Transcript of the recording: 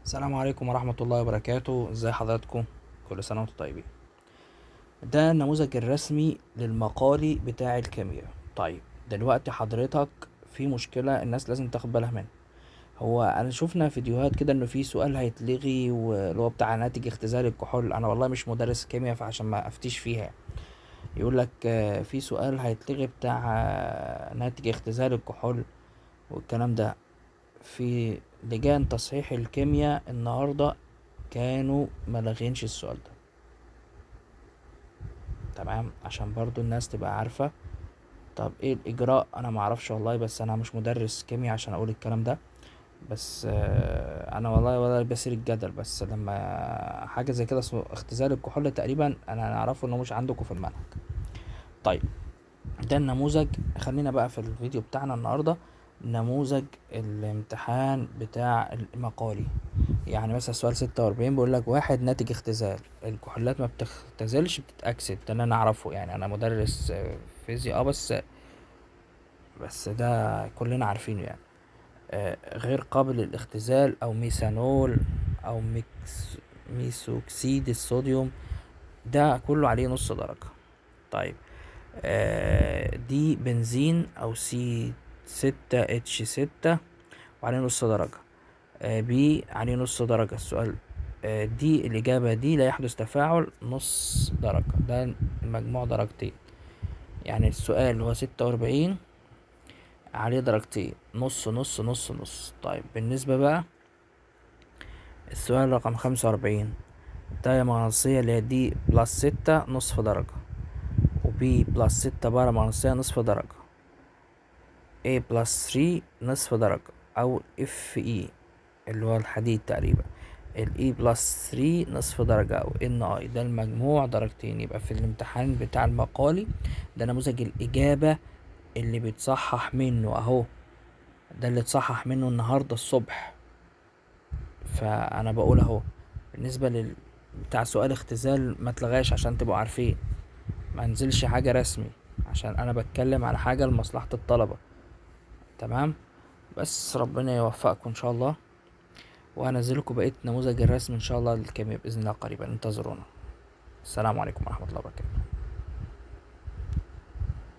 السلام عليكم ورحمة الله وبركاته. ازي حضراتكم؟ كل سنة وانتم طيبين. ده النموذج الرسمي للمقالي بتاع الكيمياء. طيب دلوقتي حضرتك في مشكلة الناس لازم تاخد بالها منها. هو انا شفنا فيديوهات كده انه في سؤال هيتلغي واللي هو بتاع ناتج اختزال الكحول. انا والله مش مدرس كيمياء فعشان ما افتيش فيها. يقول لك في سؤال هيتلغي بتاع ناتج اختزال الكحول والكلام ده. في لجان تصحيح الكيمياء النهارده كانوا ملغينش السؤال ده. تمام، عشان برضو الناس تبقى عارفة. طب ايه الاجراء؟ انا معرفش والله، بس انا مش مدرس كيمياء عشان اقول الكلام ده. بس انا والله ولا بسير الجدل، بس لما حاجة زي كده اسمه اختزال الكحول تقريبا انا نعرفه انه مش عندكم في المنهج. طيب ده النموذج. خلينا بقى في الفيديو بتاعنا النهاردة نموذج الامتحان بتاع المقالي. يعني مثلا سؤال 46 بيقول لك واحد ناتج اختزال الكحولات ما بتختزلش بتتأكسد. ده اللي انا اعرفه، يعني انا مدرس فيزياء بس ده كلنا عارفينه يعني. غير قابل للاختزال او ميثانول او ميثوكسيد الصوديوم، ده كله عليه نص درجة. طيب دي بنزين او C6H6 وعليه نص درجة. بي عليه نص درجة السؤال. دي الإجابة دي لا يحدث تفاعل نص درجة. ده المجموع درجتين، يعني السؤال هو 46 عليه درجتين، نص نص نص نص. طيب بالنسبة بقى السؤال رقم 45، داية مغناطيسية اللي هي دي بلس 6 نصف درجة، وبي بلس 6 بارا مغناطيسية نصف درجة، A بلس 3 نصف درجة، أو FE اللي هو الحديد تقريبا، الاي بلس 3 نصف درجة، او ان اي. ده المجموع درجتين. يبقى في الامتحان بتاع المقالي ده نموذج الاجابة اللي بيتصحح منه اهو. ده اللي اتصحح منه النهاردة الصبح. فانا بقول اهو بالنسبة بتاع سؤال اختزال ما تلغاش عشان تبقوا عارفين. ما نزلش حاجة رسمي عشان انا بتكلم على حاجة لمصلحة الطلبة. تمام، بس ربنا يوفقكم ان شاء الله، وهنزلكم بقية نموذج الرسم ان شاء الله للكيمياء باذن الله قريبا. انتظرونا. السلام عليكم ورحمة الله وبركاته.